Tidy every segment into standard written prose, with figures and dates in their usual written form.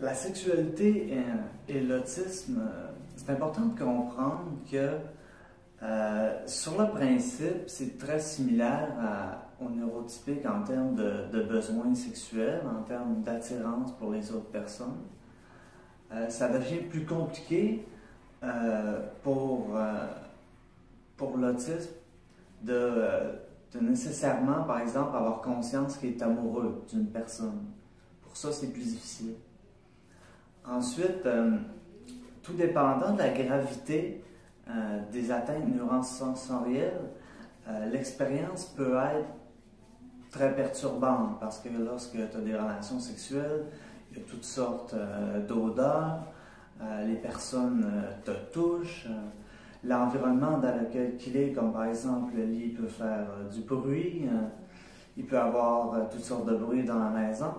La sexualité et l'autisme, c'est important de comprendre que sur le principe, c'est très similaire au neurotypique en termes de besoins sexuels, en termes d'attirance pour les autres personnes. Ça devient plus compliqué pour l'autisme de nécessairement, par exemple, avoir conscience qu'il est amoureux d'une personne. Pour ça, c'est plus difficile. Ensuite, tout dépendant de la gravité des atteintes neurosensorielles, l'expérience peut être très perturbante parce que lorsque tu as des relations sexuelles, il y a toutes sortes d'odeurs, les personnes te touchent, l'environnement dans lequel il est, comme par exemple le lit peut faire du bruit, il peut avoir toutes sortes de bruits dans la maison.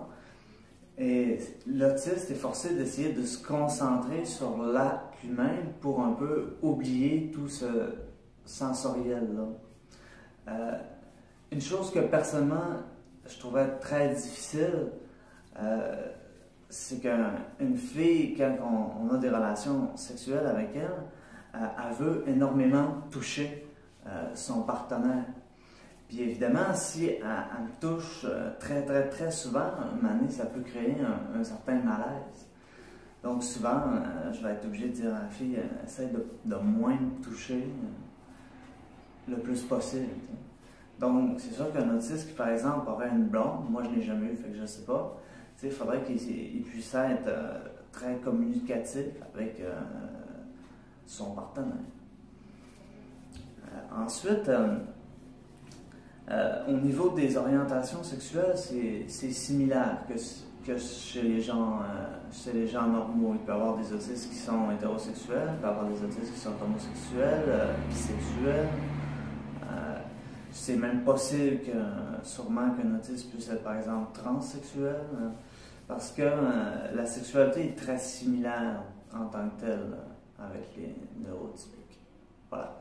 Et l'autiste est forcé d'essayer de se concentrer sur l'acte lui-même pour un peu oublier tout ce sensoriel-là. Une chose que personnellement je trouvais très difficile, c'est qu'une fille, quand on a des relations sexuelles avec elle, elle veut énormément toucher son partenaire. Puis évidemment, si elle me touche très souvent, à un moment donné, ça peut créer un certain malaise. Donc souvent, je vais être obligé de dire à la fille, essaie de moins me toucher le plus possible. Donc c'est sûr qu'un autiste qui, par exemple, aurait une blonde, moi je ne l'ai jamais eu, fait que je ne sais pas, il faudrait qu'il puisse être très communicatif avec son partenaire. Ensuite, au niveau des orientations sexuelles, c'est similaire que chez les gens normaux. Il peut y avoir des autistes qui sont hétérosexuels, il peut y avoir des autistes qui sont homosexuels, bisexuels. C'est même possible sûrement qu'un autiste puisse être par exemple transsexuel, parce que la sexualité est très similaire en tant que telle avec les neurotypiques. Voilà.